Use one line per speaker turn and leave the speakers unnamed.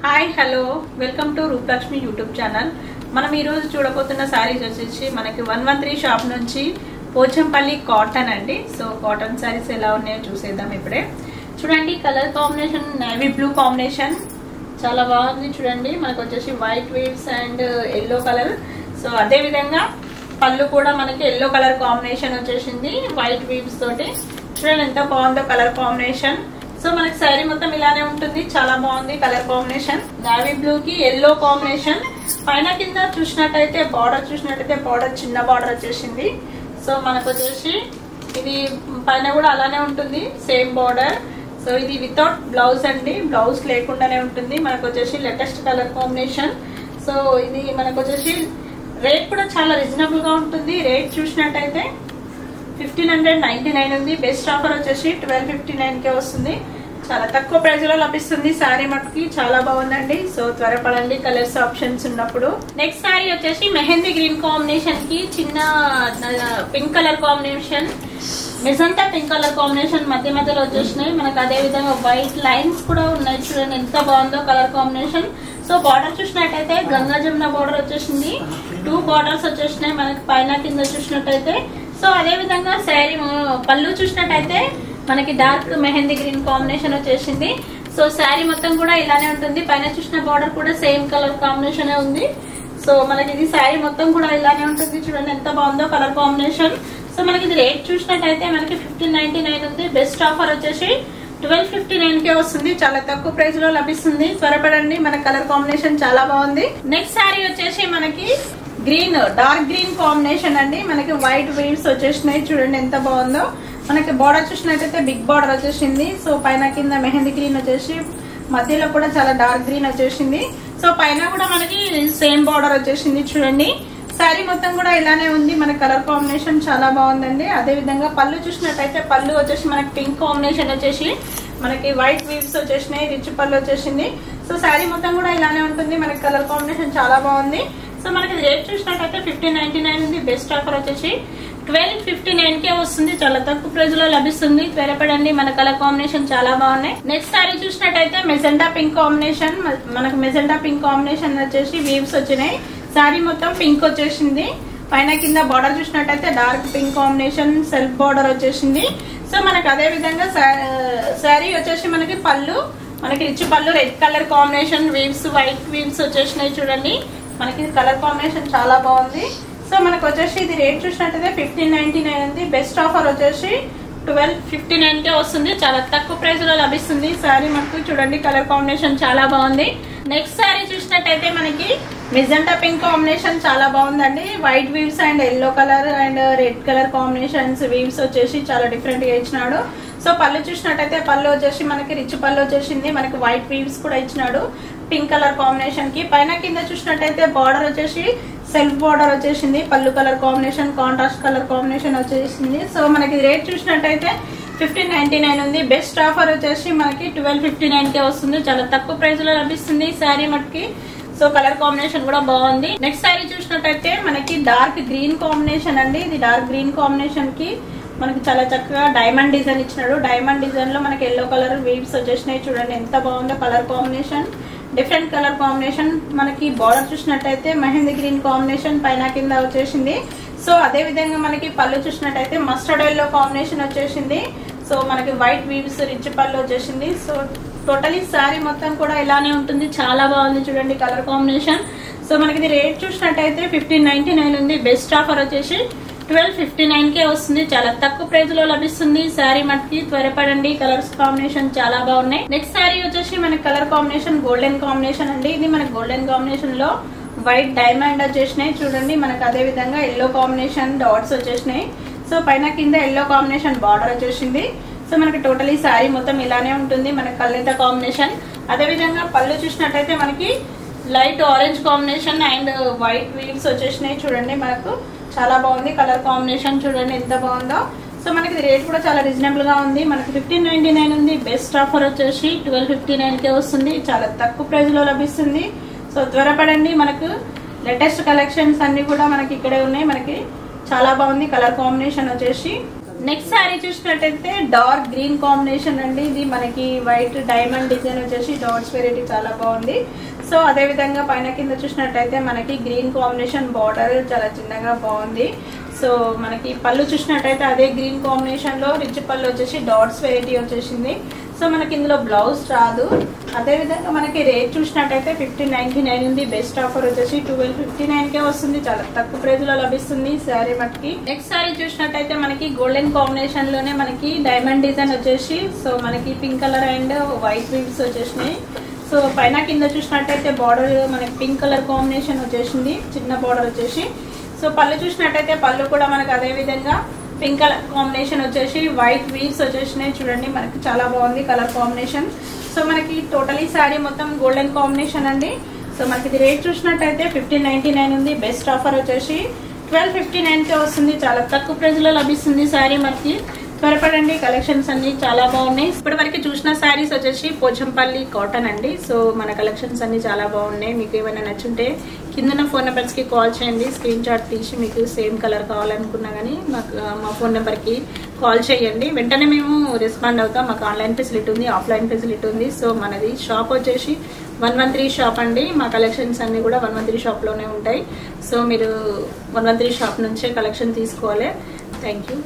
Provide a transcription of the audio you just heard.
Hi hello welcome to Rupalakshmi YouTube channel. మనం ఈ రోజు చూడబోతున్న సారీస్ వచ్చేసి మనకి 113 షాప్ నుంచి పోచంపల్లి కాటన్ అండి. సో కాటన్ సారీస్ ఎలా ఉన్నాయో చూసేద్దాం ఇప్పుడే. చూడండి colour combination navy blue combination చాలా బాగుంది. చూడండి మనకు వచ్చేసి white weaves and yellow colour. So అదే విధంగా పళ్ళు కూడా మనకి ఎల్లో కలర్ కాంబినేషన్ వచ్చేసింది వైట్ వీవ్స్ తోటి. చూడండి ఎంత బాగుందో కలర్ కాంబినేషన్. సో మనకి శారీ మొత్తం ఇలానే ఉంటుంది, చాలా బాగుంది కలర్ కాంబినేషన్. నేవీ బ్లూ కి ఎల్లో కాంబినేషన్. పైన కింద చూసినట్టయితే బార్డర్ చిన్న బార్డర్ వచ్చేసింది. సో మనకు వచ్చేసి ఇది పైన కూడా అలానే ఉంటుంది సేమ్ బార్డర్. సో ఇది వితౌట్ బ్లౌజ్ అండి, బ్లౌజ్ లేకుండానే ఉంటుంది. మనకు వచ్చేసి లేటెస్ట్ కలర్ కాంబినేషన్. సో ఇది మనకు వచ్చేసి రేట్ కూడా చాలా రీజనబుల్ గా ఉంటుంది. రేట్ చూసినట్టయితే 1599 ఉంది. బెస్ట్ ఆఫర్ వచ్చేసి 1259 కే వస్తుంది. చాలా తక్కువ ప్రైస్ లో లభిస్తుంది. సారీ మటుకి చాలా బాగుందండి. సో త్వరపడండి కలర్స్ ఆప్షన్స్ ఉన్నప్పుడు. నెక్స్ట్ సారీ వచ్చేసి మెహందీ గ్రీన్ కాంబినేషన్ కి చిన్న pink colour combination, magenta pink colour combination మధ్య మధ్యలో వచ్చేసినాయి. మనకు అదే విధంగా వైట్ లైన్స్ కూడా ఉన్నాయి. చూడండి ఎంత బాగుందో కలర్ కాంబినేషన్. సో బార్డర్ చూసినట్టయితే గంగా జమున బార్డర్ వచ్చేసింది. 2 బార్డర్స్ వచ్చేసినాయి మనకి పైన కింద చూసినట్టయితే. సో అదే విధంగా శారీ పళ్ళు చూసినట్టయితే మనకి డార్క్ మెహందీ గ్రీన్ కాంబినేషన్ వచ్చేసింది. సో శారీ మొత్తం కూడా ఇలానే ఉంటుంది. పైన చూసిన బార్డర్ కూడా సేమ్ కలర్ కాంబినేషన్ ఉంది. సో మనకి ఇది శారీ మొత్తం కూడా ఇలానే ఉంటుంది. చూడండి ఎంత బాగుందో కలర్ కాంబినేషన్. సో మనకి ఇది రేట్ చూసినట్టయితే మనకి 1599 ఉంది. బెస్ట్ ఆఫర్ వచ్చేసి 1259 కే వస్తుంది. చాలా తక్కువ ప్రైస్ లో లభిస్తుంది. త్వరపడండి, మన కలర్ కాంబినేషన్ చాలా బాగుంది. నెక్స్ట్ శారీ వచ్చేసి మనకి గ్రీన్, డార్క్ గ్రీన్ కాంబినేషన్ అండి. మనకి వైట్ వీవ్స్ వచ్చేసినాయి. చూడండి ఎంత బాగుందో. మనకి బార్డర్ చూసినట్టయితే బిగ్ బార్డర్ వచ్చేసింది. సో పైన కింద మెహందీ గ్రీన్ వచ్చేసి మధ్యలో కూడా చాలా డార్క్ గ్రీన్ వచ్చేసింది. సో పైన కూడా మనకి సేమ్ బార్డర్ వచ్చేసింది. చూడండి శారీ మొత్తం కూడా ఇలానే ఉంది. మన కలర్ కాంబినేషన్ చాలా బాగుందండి. అదే విధంగా పళ్ళు చూసినట్టయితే పళ్ళు వచ్చేసి మనకి పింక్ కాంబినేషన్ వచ్చేసి మనకి వైట్ వీవ్స్ వచ్చేసినాయి. రిచ్ పళ్ళు వచ్చేసింది. సో శారీ మొత్తం కూడా ఇలానే ఉంటుంది. మనకి కలర్ కాంబినేషన్ చాలా బాగుంది. సో మనకి రేట్ చూసినట్టయితే 1599 ఉంది. బెస్ట్ ఆఫర్ వచ్చేసి 1259 కే వస్తుంది. చాలా తక్కువ ప్రైస్ లో లభిస్తుంది. త్వరపడండి, మన కలర్ కాంబినేషన్ చాలా బాగున్నాయి. నెక్స్ట్ సారీ చూసినట్టయితే మెజెంటా పింక్ కాంబినేషన్. మనకు మెజెంటా పింక్ కాంబినేషన్ వచ్చేసి వీవ్స్ వచ్చినాయి. శారీ మొత్తం పింక్ వచ్చేసింది. పైన కింద బార్డర్ చూసినట్టయితే dark pink combination self border వచ్చేసింది. సో మనకు అదే విధంగా శారీ వచ్చేసి మనకి పళ్ళు మనకి రిచ్ పళ్ళు red colour combination weaves white weaves వచ్చేసినాయి. చూడండి మనకి కలర్ కాంబినేషన్ చాలా బాగుంది. సో మనకు వచ్చేసి ఇది రేట్ చూసినట్టయితే 1599 ఉంది. బెస్ట్ ఆఫర్ వచ్చేసి 1259 కే వస్తుంది. చాలా తక్కువ ప్రైస్ లో లభిస్తుంది. శారీ మనకు చూడండి కలర్ కాంబినేషన్ చాలా బాగుంది. నెక్స్ట్ శారీ చూసినట్టయితే మనకి మెజెంటా పింక్ కాంబినేషన్ చాలా బాగుందండి. White weaves and yellow colour and red colour combinations weaves వచ్చేసి చాలా డిఫరెంట్ గా ఇచ్చినాడు. సో పళ్ళు చూసినట్టయితే పళ్ళు వచ్చేసి మనకి రిచ్ పళ్ళు వచ్చేసింది. మనకి వైట్ వీవ్స్ కూడా ఇచ్చినాడు పింక్ కలర్ కాంబినేషన్ కి. పైన కింద చూసినట్టయితే బార్డర్ వచ్చేసి సెల్ఫ్ బార్డర్ వచ్చేసింది. పళ్ళు colour combination contrast colour combination వచ్చేసింది. సో మనకి రేట్ చూసినట్టయితే 1599 ఉంది. బెస్ట్ ఆఫర్ వచ్చేసి మనకి 1259 కే వస్తుంది. చాలా తక్కువ ప్రైస్ లో లభిస్తుంది శారీ మటుకి. సో కలర్ కాంబినేషన్ కూడా బాగుంది. నెక్స్ట్ శారీ చూసినట్టయితే మనకి డార్క్ గ్రీన్ కాంబినేషన్ అండి. ఇది డార్క్ గ్రీన్ కాంబినేషన్ కి మనకి చాలా చక్కగా డైమండ్ డిజైన్ ఇచ్చినాడు. డైమండ్ డిజైన్ లో మనకి ఎల్లో కలర్ వీవ్స్ వచ్చేసినాయి. చూడండి ఎంత బాగుందో colour combination. Different colour combination. మనకి బార్డర్ చూసినట్టయితే మెహందీ గ్రీన్ కాంబినేషన్ పైన కింద వచ్చేసింది. సో అదే విధంగా మనకి పళ్ళు చూసినట్టయితే మస్టర్డ్ ఎల్లో కాంబినేషన్ వచ్చేసింది. సో మనకి వైట్ వీవ్స్ రిచ్ పళ్ళు వచ్చేసింది. సో టోటలీ శారీ మొత్తం కూడా ఇలానే ఉంటుంది. చాలా బాగుంది చూడండి కలర్ కాంబినేషన్. సో మనకి ఇది రేట్ చూసినట్టయితే 1599 ఉంది. బెస్ట్ ఆఫర్ వచ్చేసి 1259 కే వస్తుంది. చాలా తక్కువ ప్రైస్ లో లభిస్తుంది శారీ మటుకి. త్వరపడండి, కలర్స్ కాంబినేషన్ చాలా బాగున్నాయి. నెక్స్ట్ శారీ వచ్చేసి మనకి కలర్ కాంబినేషన్ గోల్డెన్ కాంబినేషన్ అండి. ఇది మనకి గోల్డెన్ కాంబినేషన్ లో వైట్ డైమండ్ వచ్చేసినాయి. చూడండి మనకు అదే విధంగా ఎల్లో కాంబినేషన్ డాట్స్ వచ్చేసినాయి. సో పైన కింద ఎల్లో కాంబినేషన్ బార్డర్ వచ్చేసింది. సో మనకి టోటలీ శారీ మొత్తం ఇలానే ఉంటుంది. మనకి కల్నేత కాంబినేషన్. అదే విధంగా పళ్ళు చూసినట్టయితే మనకి light orange combination and white weaves వచ్చేసినాయి. చూడండి మనకు చాలా బాగుంది కలర్ కాంబినేషన్. చూడండి ఎంత బాగుందో. సో మనకి రేట్ కూడా చాలా రీజనబుల్ గా ఉంది. మనకి 1599 ఉంది. బెస్ట్ ఆఫర్ వచ్చేసి 1259 కే వస్తుంది. చాలా తక్కువ ప్రైస్ లో లభిస్తుంది. సో త్వరపడండి, మనకు లేటెస్ట్ కలెక్షన్స్ అన్ని కూడా మనకి ఇక్కడే ఉన్నాయి. మనకి చాలా బాగుంది కలర్ కాంబినేషన్ వచ్చేసి. నెక్స్ట్ సారీ చూసినట్టయితే డార్క్ గ్రీన్ కాంబినేషన్ అండి. ఇది మనకి వైట్ డైమండ్ డిజైన్ వచ్చేసి డాట్స్ వెరైటీ చాలా బాగుంది. సో అదే విధంగా పైన కింద చూసినట్టయితే మనకి గ్రీన్ కాంబినేషన్ బార్డర్ చాలా చిన్నగా బాగుంది. సో మనకి పళ్ళు చూసినట్టయితే అదే గ్రీన్ కాంబినేషన్ లో రిచ్ పళ్ళు వచ్చేసి డాట్స్ వెరైటీ వచ్చేసింది. సో మనకి ఇందులో బ్లౌజ్ రాదు. అదే విధంగా మనకి రేట్ చూసినట్టయితే 1599 ఉంది. బెస్ట్ ఆఫర్ వచ్చేసి 1259 కే వస్తుంది. చాలా తక్కువ ప్రైస్ లో లభిస్తుంది శారీ మట్టికి. నెక్స్ట్ శారీ చూసినట్టయితే మనకి గోల్డెన్ కాంబినేషన్ లోనే మనకి డైమండ్ డిజైన్ వచ్చేసి సో మనకి pink colour and white weaves వచ్చేసినాయి. సో పైన కింద చూసినట్టయితే బార్డర్ మనకి పింక్ కలర్ కాంబినేషన్ వచ్చేసింది, చిన్న బార్డర్ వచ్చేసి. సో పళ్ళు చూసినట్టయితే పళ్ళు కూడా మనకి అదే విధంగా పింక్ కలర్ కాంబినేషన్ వచ్చేసి వైట్ వీవ్స్ వచ్చేసినాయి. చూడండి మనకి చాలా బాగుంది కలర్ కాంబినేషన్. సో మనకి టోటలీ శారీ మొత్తం గోల్డెన్ కాంబినేషన్ అండి. సో మనకి ఇది రేట్ చూసినట్టయితే 1599 ఉంది. బెస్ట్ ఆఫర్ వచ్చేసి 1259 కే వస్తుంది. చాలా తక్కువ ప్రైస్ లో లభిస్తుంది శారీ మనకి. త్వరపడండి, కలెక్షన్స్ అన్ని చాలా బాగున్నాయి. ఇప్పటి వరకు చూసిన శారీస్ వచ్చేసి పోచంపల్లి కాటన్ అండి. సో మన కలెక్షన్స్ అన్ని చాలా బాగున్నాయి. మీకు ఏమైనా నచ్చుంటే కింద ఫోన్ నెంబర్స్ కి కాల్ చేయండి. స్క్రీన్ షాట్ తీసి మీకు సేమ్ కలర్ కావాలనుకున్నా కానీ మా ఫోన్ నెంబర్ కి కాల్ చేయండి. వెంటనే మేము రెస్పాండ్ అవుతాం. మాకు ఆన్లైన్ ఫెసిలిటీ ఉంది, ఆఫ్లైన్ ఫెసిలిటీ ఉంది. సో మనది షాప్ వచ్చేసి 113 షాప్ అండి. మా కలెక్షన్స్ అన్ని కూడా 113 షాప్ లోనే ఉంటాయి. సో మీరు 113 షాప్ నుంచే కలెక్షన్ తీసుకోవాలి. Thank you.